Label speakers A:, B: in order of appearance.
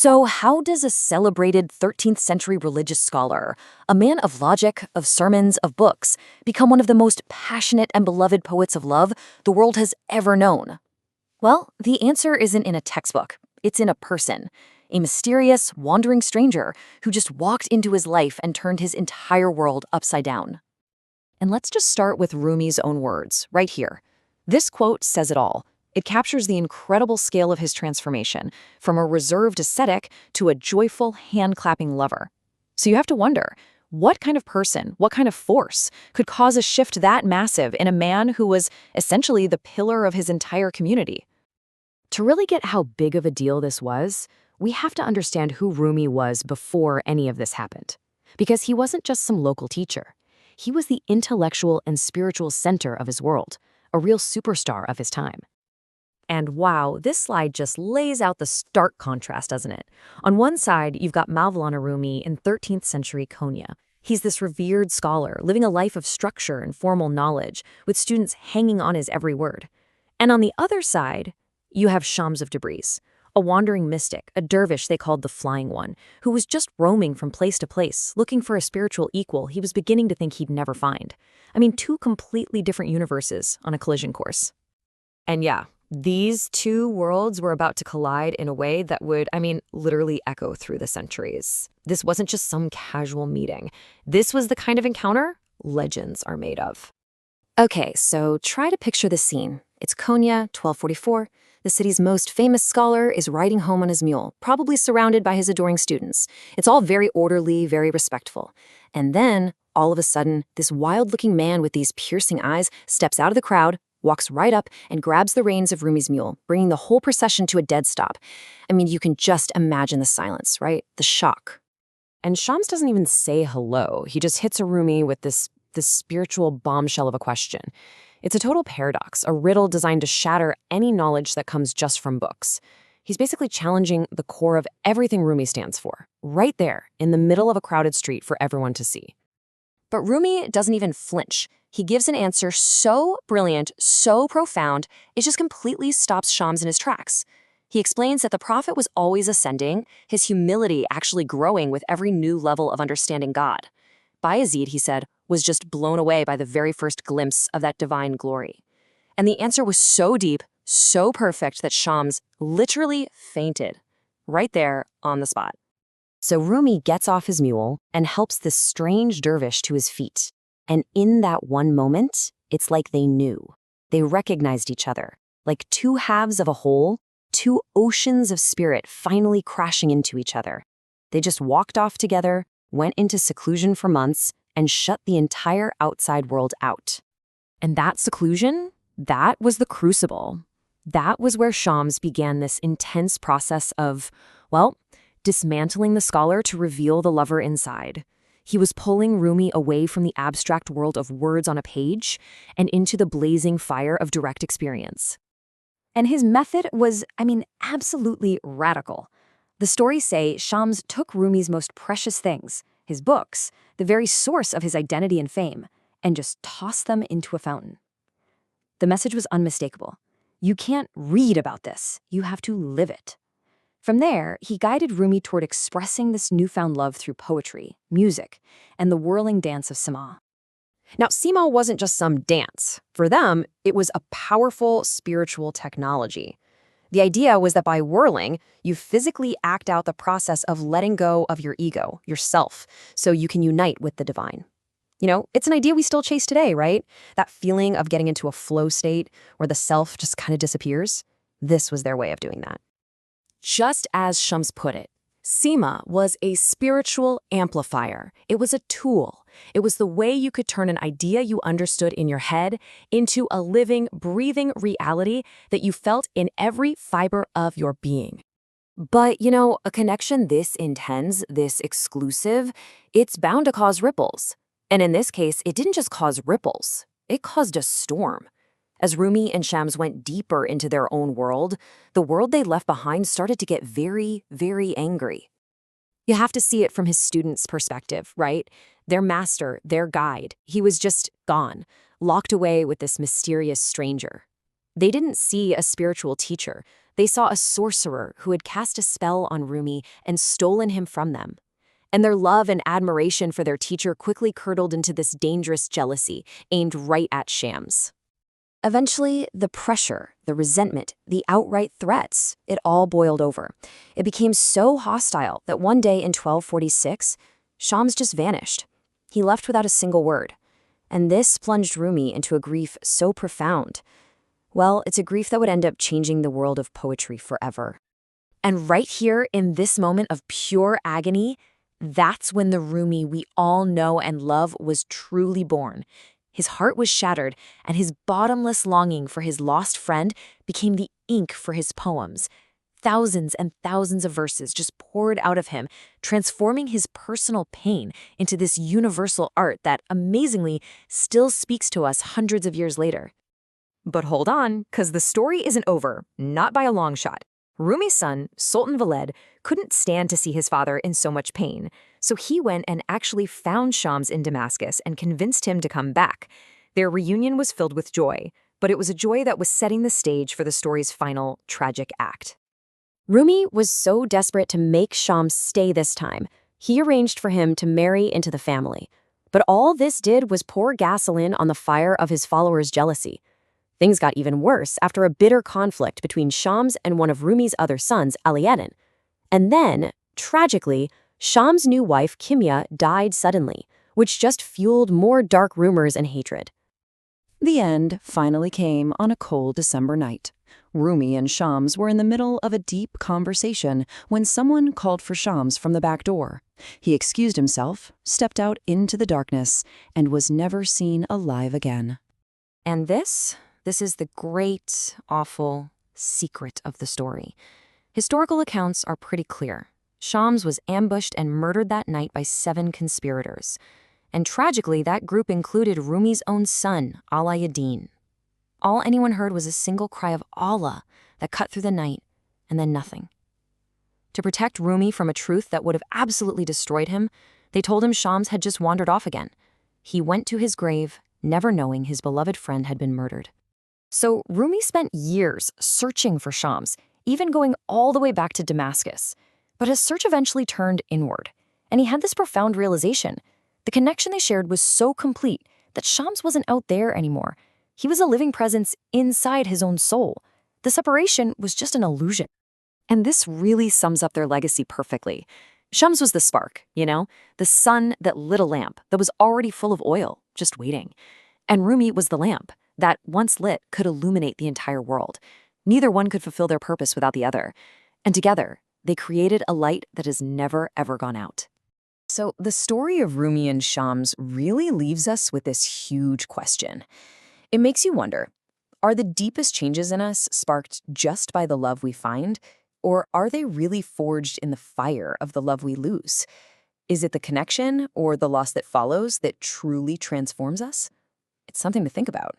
A: So how does a celebrated 13th century religious scholar, a man of logic, of sermons, of books, become one of the most passionate and beloved poets of love the world has ever known? Well, the answer isn't in a textbook. It's in a person, a mysterious, wandering stranger who just walked into his life and turned his entire world upside down. And let's just start with Rumi's own words, right here. This quote says it all. It captures the incredible scale of his transformation, from a reserved ascetic to a joyful, hand-clapping lover. So you have to wonder, what kind of person, what kind of force could cause a shift that massive in a man who was essentially the pillar of his entire community? To really get how big of a deal this was, we have to understand who Rumi was before any of this happened. Because he wasn't just some local teacher. He was the intellectual and spiritual center of his world, a real superstar of his time. And wow, this slide just lays out the stark contrast, doesn't it? On one side, you've got Maulana Rumi in 13th century Konya. He's this revered scholar, living a life of structure and formal knowledge, with students hanging on his every word. And on the other side, you have Shams of Tabriz, a wandering mystic, a dervish they called the Flying One, who was just roaming from place to place, looking for a spiritual equal he was beginning to think he'd never find. I mean, two completely different universes on a collision course. And yeah, these two worlds were about to collide in a way that would, literally echo through the centuries. This wasn't just some casual meeting. This was the kind of encounter legends are made of. Okay, so try to picture the scene. It's Konya, 1244. The city's most famous scholar is riding home on his mule, probably surrounded by his adoring students. It's all very orderly, very respectful. And then, all of a sudden, this wild-looking man with these piercing eyes steps out of the crowd, walks right up, and grabs the reins of Rumi's mule, bringing the whole procession to a dead stop. You can just imagine the silence, right? The shock. And Shams doesn't even say hello. He just hits Rumi with this spiritual bombshell of a question. It's a total paradox, a riddle designed to shatter any knowledge that comes just from books. He's basically challenging the core of everything Rumi stands for, right there, in the middle of a crowded street for everyone to see. But Rumi doesn't even flinch. He gives an answer so brilliant, so profound, it just completely stops Shams in his tracks. He explains that the prophet was always ascending, his humility actually growing with every new level of understanding God. Bayezid, he said, was just blown away by the very first glimpse of that divine glory. And the answer was so deep, so perfect that Shams literally fainted, right there on the spot. So Rumi gets off his mule and helps this strange dervish to his feet. And in that one moment, it's like they knew. They recognized each other, like two halves of a whole, two oceans of spirit finally crashing into each other. They just walked off together, went into seclusion for months, and shut the entire outside world out. And that seclusion, that was the crucible. That was where Shams began this intense process of, dismantling the scholar to reveal the lover inside. He was pulling Rumi away from the abstract world of words on a page and into the blazing fire of direct experience. And his method was, absolutely radical. The stories say Shams took Rumi's most precious things, his books, the very source of his identity and fame, and just tossed them into a fountain. The message was unmistakable. You can't read about this. You have to live it. From there, he guided Rumi toward expressing this newfound love through poetry, music, and the whirling dance of Sema. Now, Sema wasn't just some dance. For them, it was a powerful spiritual technology. The idea was that by whirling, you physically act out the process of letting go of your ego, yourself, so you can unite with the divine. It's an idea we still chase today, right? That feeling of getting into a flow state where the self just kind of disappears. This was their way of doing that. Just as Shams put it, Sema was a spiritual amplifier. It was a tool. It was the way you could turn an idea you understood in your head into a living, breathing reality that you felt in every fiber of your being. But, a connection this intense, this exclusive, it's bound to cause ripples. And in this case, it didn't just cause ripples. It caused a storm. As Rumi and Shams went deeper into their own world, the world they left behind started to get very, very angry. You have to see it from his students' perspective, right? Their master, their guide, he was just gone, locked away with this mysterious stranger. They didn't see a spiritual teacher, They saw a sorcerer who had cast a spell on Rumi and stolen him from them. And their love and admiration for their teacher quickly curdled into this dangerous jealousy aimed right at Shams. Eventually, the pressure, the resentment, the outright threats, it all boiled over. It became so hostile that one day in 1246, Shams just vanished. He left without a single word. And this plunged Rumi into a grief so profound. Well, it's a grief that would end up changing the world of poetry forever. And right here, in this moment of pure agony, that's when the Rumi we all know and love was truly born. His heart was shattered, and his bottomless longing for his lost friend became the ink for his poems. Thousands and thousands of verses just poured out of him, transforming his personal pain into this universal art that, amazingly, still speaks to us hundreds of years later. But hold on, because the story isn't over, not by a long shot. Rumi's son, Sultan Valed, couldn't stand to see his father in so much pain, so he went and actually found Shams in Damascus and convinced him to come back. Their reunion was filled with joy, but it was a joy that was setting the stage for the story's final, tragic act. Rumi was so desperate to make Shams stay this time, he arranged for him to marry into the family. But all this did was pour gasoline on the fire of his followers' jealousy. Things got even worse after a bitter conflict between Shams and one of Rumi's other sons, Alaeddin. And then, tragically, Shams' new wife, Kimya, died suddenly, which just fueled more dark rumors and hatred.
B: The end finally came on a cold December night. Rumi and Shams were in the middle of a deep conversation when someone called for Shams from the back door. He excused himself, stepped out into the darkness, and was never seen alive again.
A: And this is the great, awful secret of the story. Historical accounts are pretty clear. Shams was ambushed and murdered that night by 7 conspirators. And tragically, that group included Rumi's own son, Alaeddin. All anyone heard was a single cry of Allah that cut through the night, and then nothing. To protect Rumi from a truth that would have absolutely destroyed him, they told him Shams had just wandered off again. He went to his grave, never knowing his beloved friend had been murdered. So Rumi spent years searching for Shams, even going all the way back to Damascus. But his search eventually turned inward, and he had this profound realization. The connection they shared was so complete that Shams wasn't out there anymore. He was a living presence inside his own soul. The separation was just an illusion. And this really sums up their legacy perfectly. Shams was the spark, the sun that lit a lamp that was already full of oil, just waiting. And Rumi was the lamp that, once lit, could illuminate the entire world. Neither one could fulfill their purpose without the other. And together, they created a light that has never, ever gone out. So the story of Rumi and Shams really leaves us with this huge question. It makes you wonder, are the deepest changes in us sparked just by the love we find, or are they really forged in the fire of the love we lose? Is it the connection or the loss that follows that truly transforms us? It's something to think about.